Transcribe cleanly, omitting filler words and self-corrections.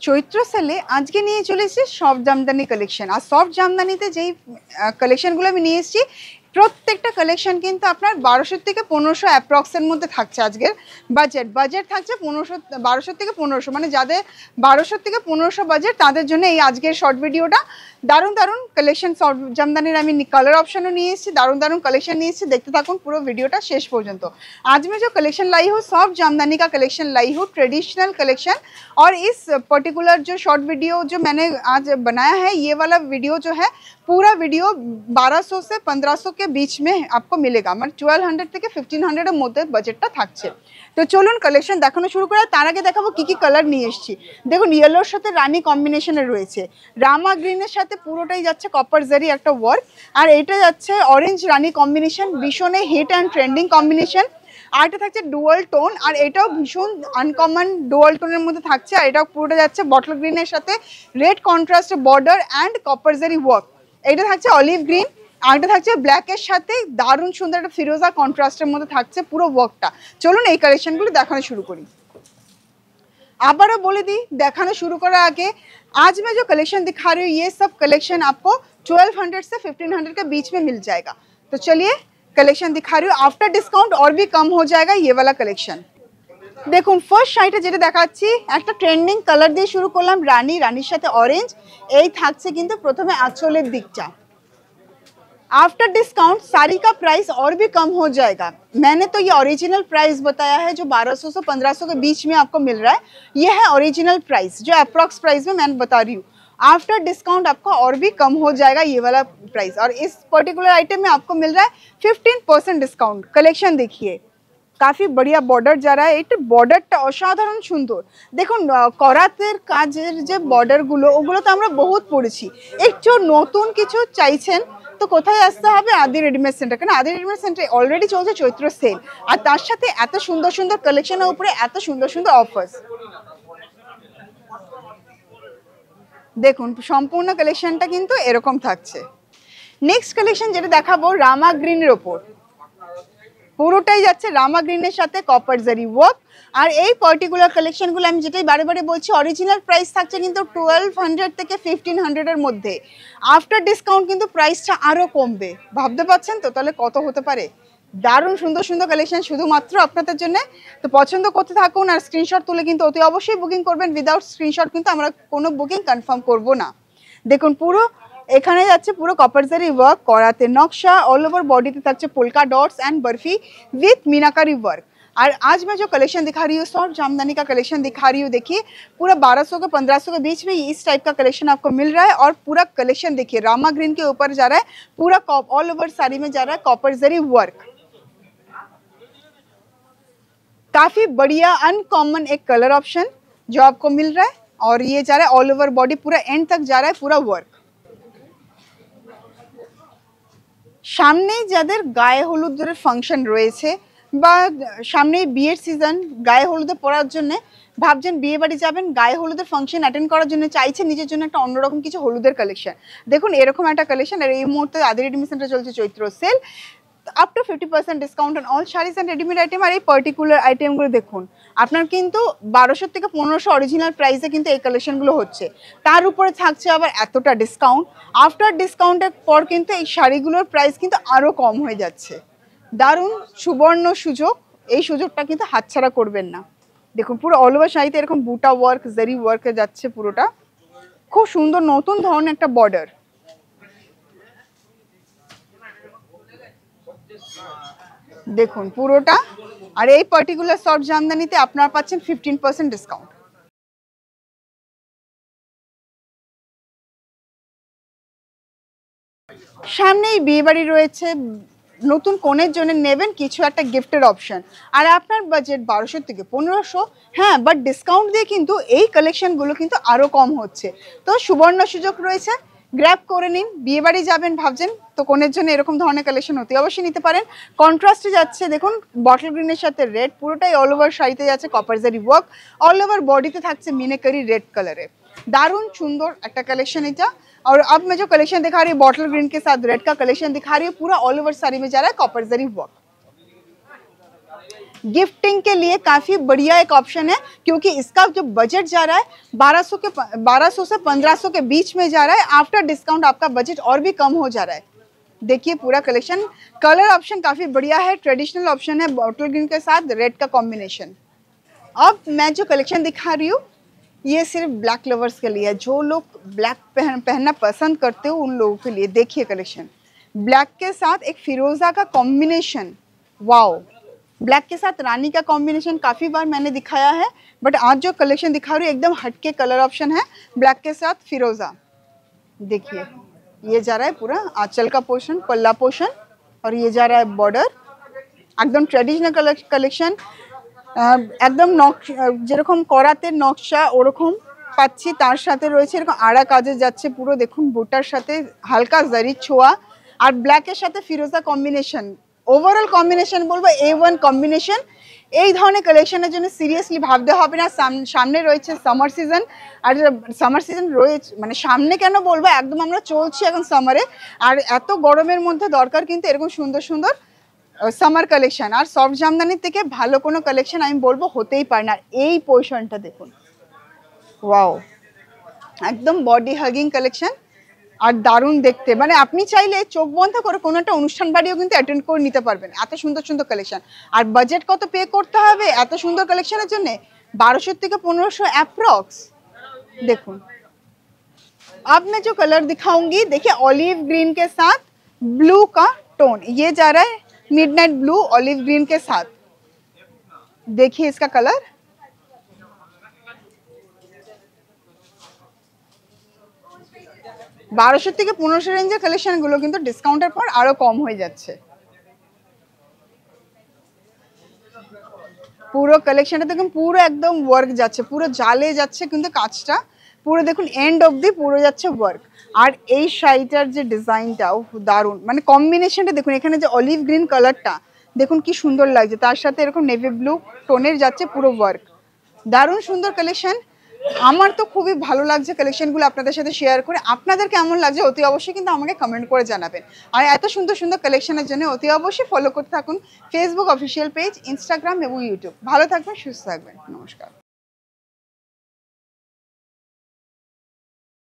চৈত্র সেলে আজকে নিয়ে চলে এসেছি সফট জামদানি কালেকশন। আর সফট জামদানিতে যেই কালেকশনগুলো আমি নিয়ে এসেছি প্রত্যেকটা কালেকশন কিন্তু আপনার 1200 থেকে 1500 অ্যাপ্রক্সের মধ্যে থাকছে। আজকের বাজেট থাকছে 1200 থেকে 1500, মানে যাদের 1200 থেকে 1500 বাজেট তাদের জন্য এই আজকের শর্ট ভিডিওটা। দারুণ দারুণ কালেকশন সফট জামদানির আমি কালার ऑप्शनও নিয়ে এসেছি, দারুণ দারুণ কালেকশন নিয়ে এসেছি। দেখতে থাকুন পুরো ভিডিওটা শেষ পর্যন্ত। आज मैं जो कलेक्शन लाई हूँ सॉफ्ट जामदानी का कलेक्शन लाई हूँ, ट्रेडिशनल कलेक्शन। और इस पर्टिकुलर जो शॉर्ट वीडियो जो मैंने आज बनाया है, ये वाला वीडियो जो है पूरा वीडियो 1200 से 1500 के बीच में आपको मिलेगा, मतलब 1200 থেকে 1500 এর মধ্যে বাজেটটা থাকছে। তো চলুন কালেকশন দেখানো শুরু করা। তার আগে দেখাবো কি কি কালার নিয়ে এসেছি। দেখুন ইয়েলোর সাথে রানী কম্বিনেশনে রয়েছে, রামা গ্রিনের সাথে পুরোটাই যাচ্ছে কপার জারি একটা ওয়ার্ক, আর এটা যাচ্ছে অরেঞ্জ রানী কম্বিনেশন, ভীষণই হিট অ্যান্ড ট্রেন্ডিং কম্বিনেশন। আর এটা থাকছে ডুয়াল টোন, আর এটাও ভীষণ আনকমন ডুয়াল টোনের মধ্যে থাকছে। আর এটাও পুরোটা যাচ্ছে বটল গ্রিনের সাথে red contrast border and copper জারি ওয়ার্ক। এটা থাকছে অলিভ গ্রিন, আর এটা থাকছে ব্ল্যাকের সাথে দারুণ সুন্দর একটা ফিরোজা কন্ট্রাস্টের মধ্যে থাকছে পুরো ওয়ার্কটা। চলুন এই কালেকশনগুলো দেখানো শুরু করি। আবারও বলে দিই দেখানো শুরু করার আগে, आज मैं जो कलेक्शन दिखा रही हूँ ये सब कलेक्शन आपको 1200 से 1500 के बीच में मिल जाएगा। तो चलिए कलेक्शन दिखा रही हूँ, आफ्टर डिस्काउंट और भी कम हो जाएगा ये वाला कलेक्शन। দেখুন ফার্স্ট শাড়িটা যেটা দেখাচ্ছি একটা ট্রেন্ডিং কালার দিয়ে শুরু করলাম, রানীর সাথে অরেঞ্জ। এই থাকছে কিন্তু প্রথমে আঁচলের দিকটা। आफ्टर डिस्काउंट साड़ी का प्राइस और भी कम हो जाएगा। मैंने तो ये ओरिजिनल प्राइस बताया है जो 1200 से 1500 के बीच में आपको मिल रहा है, ये है ओरिजिनल प्राइस जो अप्रॉक्स प्राइस में मैं बता रही हूँ। आफ्टर डिस्काउंट आपको और भी कम हो जाएगा ये वाला प्राइस, और इस पर्टिकुलर आइटम में आपको मिल रहा है 15% डिस्काउंट। कलेक्शन देखिए काफ़ी बढ़िया बॉर्डर जा रहा है, এটা বর্ডারটা অসাধারণ সুন্দর। দেখুন করাতের কাজের যে বর্ডারগুলো ওগুলো তো আমরা বহুত পড়েছি, একটু নতুন কিছু চাইছেন তো কোথায় আসতে হবে? আদি রেডিমেড সেন্টার। কেন আদি রেডিমেড সেন্টারে অলরেডি চলছে চৈত্র সেল, আর তার সাথে এত সুন্দর সুন্দর কালেকশনের উপরে এত সুন্দর সুন্দর অফার্স। দেখুন সম্পূর্ণ কালেকশনটা কিন্তু এরকম থাকছে। নেক্সট কালেকশন যেটা দেখাবো রামা গ্রিনের ওপর, পুরোটাই যাচ্ছে রামা গ্রিনের সাথে কপার জারি ওয়ার্ক। আর এই পার্টিকুলার কালেকশনগুলো আমি যেটাই বারে বারে বলছি অরিজিনাল প্রাইস থাকছে কিন্তু 1200 থেকে 1500 এর মধ্যে। আফটার ডিসকাউন্ট কিন্তু প্রাইসটা আরও কমবে, ভাবতে পারছেন তো তাহলে কত হতে পারে। দারুণ সুন্দর সুন্দর কালেকশন শুধুমাত্র আপনাদের জন্য। তো পছন্দ করতে থাকুন আর স্ক্রিনশট তুলে কিন্তু অতি অবশ্যই বুকিং করবেন, উইদাউট স্ক্রিনশট কিন্তু আমরা কোনো বুকিং কনফার্ম করব না। দেখুন পুরো এখানে যাচ্ছে পুরো কপার জারি ওয়ার্ক, করাতে নকশা, ऑल ओवर बॉडीতে থাকছে polka dots and barfi with meenakari work. और आज मैं जो कलेक्शन दिखा रही हूँ सॉफ्ट जामदानी का कलेक्शन दिखा रही हूँ, देखिए पूरा 1200 के 1500 के बीच में इस टाइप का कलेक्शन आपको मिल रहा है। और पूरा कलेक्शन देखिए रामा ग्रीन के ऊपर जा रहा है, पूरा ऑल ओवर साड़ी में जा रहा है कॉपर जरी वर्क। काफी बढ़िया अनकॉमन एक कलर ऑप्शन जो आपको मिल रहा है, और ये जा रहा है ऑल ओवर बॉडी, पूरा एंड तक जा रहा है पूरा वर्क। সামনেই যাদের গায়ে হলুদের ফাংশন রয়েছে বা সামনেই বিয়ের সিজন, গায়ে হলুদে পরার জন্য ভাবছেন বিয়ে বাড়ি যাবেন, গায়ে হলুদের ফাংশন অ্যাটেন্ড করার জন্য চাইছেন নিজের জন্য একটা অন্যরকম কিছু হলুদের কালেকশন, দেখুন এরকম একটা কালেকশন। আর এই মুহূর্তে আদি রেডিমেড সেন্টারে চলছে Chaitra sale, up to 50% discount on all saris and readymade item. আর এই পার্টিকুলার আইটেমগুলো দেখুন আপনার কিন্তু 1200 থেকে 1500 অরিজিনাল প্রাইসে কিন্তু এই কালেকশনগুলো হচ্ছে, তার উপরে থাকছে আবার এতটা ডিসকাউন্ট। আফটার ডিসকাউন্টের পর কিন্তু এই শাড়িগুলোর প্রাইস কিন্তু আরও কম হয়ে যাচ্ছে। দারুণ সুবর্ণ সুযোগ, এই সুযোগটা কিন্তু হাতছাড়া করবেন না। দেখুন পুরো অল ওভার শাড়িতে এরকম বুটা ওয়ার্ক জারি ওয়ার্কে যাচ্ছে পুরোটা, খুব সুন্দর নতুন ধরনের একটা বর্ডার। দেখুন পুরোটা, আর এই পার্টিকুলার সফট জামদানিতে আপনারা পাচ্ছেন 15% ডিসকাউন্ট। সামনেই বিয়ে বাড়ি রয়েছে, নতুন কনের জন্য নেবেন কিছু একটা গিফটের অপশন, আর আপনার বাজেট 1200 থেকে 1500, হ্যাঁ বাট ডিসকাউন্ট দিয়ে কিন্তু এই কালেকশনগুলো কিন্তু আরও কম হচ্ছে। তো সুবর্ণ সুযোগ রয়েছে, গ্র্যাব করে নিন। বিয়ে বাড়ি যাবেন ভাবছেন তো কনের জন্য এরকম ধরনের কালেকশন অতি অবশ্যই নিতে পারেন। কন্ট্রাস্টে যাচ্ছে দেখুন বটল গ্রিনের সাথে রেড, পুরোটাই অল ওভার শাড়িতে যাচ্ছে কপার জারি ওয়ার্ক, অল ওভার বডিতে থাকছে মিনাকারি রেড কালারে। दारुण सुंदर একটা कलेक्शन এটা। और अब मैं जो कलेक्शन दिखा रही हूँ बॉटल ग्रीन के साथ रेड का कलेक्शन दिखा रही हूँ, पूरा ऑल ओवर साड़ी में जा रहा है कॉपर जरी वर्क। गिफ्टिंग के लिए काफ़ी बढ़िया एक ऑप्शन है, क्योंकि इसका जो बजट जा रहा है 1200 से 1500 के बीच में जा रहा है। आफ्टर डिस्काउंट आपका बजट और भी कम हो जा रहा है। देखिए पूरा कलेक्शन, कलर ऑप्शन काफ़ी बढ़िया है, ट्रेडिशनल ऑप्शन है, बॉटल ग्रीन के साथ रेड का कॉम्बिनेशन। अब मैं जो कलेक्शन दिखा रही हूँ ये सिर्फ ब्लैक लवर्स के लिए है, जो लोग ब्लैक पहनना पसंद करते हो उन लोगों के लिए। देखिए कलेक्शन, ब्लैक के साथ एक फिरोज़ा का कॉम्बिनेशन, वाओ। ब्लैक के साथ रानी का कॉम्बिनेशन काफ़ी बार मैंने दिखाया है, बट आज जो कलेक्शन दिखा रही हूँ एकदम हटके कलर ऑप्शन है, ब्लैक के साथ फिरोज़ा। देखिए ये जा रहा है पूरा आंचल का पोर्शन, पल्ला पोर्शन, और ये जा रहा है बॉर्डर। एकदम ट्रेडिशनल कलेक्शन, একদম যেরকম করাতে নকশা ওরকম পাচ্ছি, তার সাথে রয়েছে এরকম আড়া কাজে যাচ্ছে পুরো, দেখুন বুটার সাথে হালকা জারির ছোঁয়া, আর ব্ল্যাকের সাথে ফিরোজা কম্বিনেশন। ওভারঅল কম্বিনেশন বলবো A1 কম্বিনেশন। এই ধরনের কালেকশনের জন্য সিরিয়াসলি ভাবতে হবে না। সামনে রয়েছে সামার সিজন, আর সামার সিজন রয়েছে মানে সামনে কেন বলবো, একদম আমরা চলছি এখন সামারে, আর এত গরমের মধ্যে দরকার কিন্তু এরকম সুন্দর সুন্দর সামার কালেকশন। আর সফট জামদানির থেকে ভালো কোনো কালেকশন আমি বলবো হতেই পারে না। এই পোর্শনটা দেখুন, ওয়াও, একদম বডি হাগিং কালেকশন, আর দারুণ দেখতে। মানে আপনি চাইলে চোখ বন্ধ করে কোনো একটা অনুষ্ঠান বাড়িও কিন্তু অ্যাটেন্ড করে নিতে পারবেন, এত সুন্দর সুন্দর কালেকশন। আর বাজেট কত পে করতে হবে এত সুন্দর কালেকশনের জন্য? 1200 থেকে 1500 অ্যাপ্রক্স। देखो अब मैं जो कलर दिखाऊंगी, देखिए ऑलिव ग्रीन के साथ ब्लू का टोन, ये जा रहा है मिडनाइट ब्लू ऑलिव ग्रीन के साथ। देखिए इसका कलर, বারোশো থেকে 1500 রেঞ্জের কালেকশনগুলো কিন্তু ডিসকাউন্টের পর আরো কম হয়ে যাচ্ছে। পুরো কালেকশনটা দেখুন, পুরো একদম ওয়ার্ক যাচ্ছে, পুরো জালে যাচ্ছে কিন্তু কাজটা পুরো দেখুন এন্ড অবধি পুরো যাচ্ছে ওয়ার্ক। আর এই শাড়িটার যে ডিজাইনটাও দারুণ, মানে কম্বিনেশনটা দেখুন, এখানে যে অলিভ গ্রিন কালারটা দেখুন কি সুন্দর লাগছে, তার সাথে এরকম নেভি ব্লু টোনের যাচ্ছে পুরো ওয়ার্ক। দারুণ সুন্দর কালেকশন, আমার তো খুবই ভালো লাগছে কালেকশনগুলো আপনাদের সাথে শেয়ার করে। আপনাদের কেমন লাগছে অতি অবশ্যই কিন্তু আমাকে কমেন্ট করে জানাবেন। আর এত সুন্দর সুন্দর কালেকশনের জন্য অতি অবশ্যই ফলো করতে থাকুন ফেসবুক অফিসিয়াল পেজ, ইনস্টাগ্রাম এবং ইউটিউব। ভালো থাকবেন, সুস্থ থাকবেন, নমস্কার।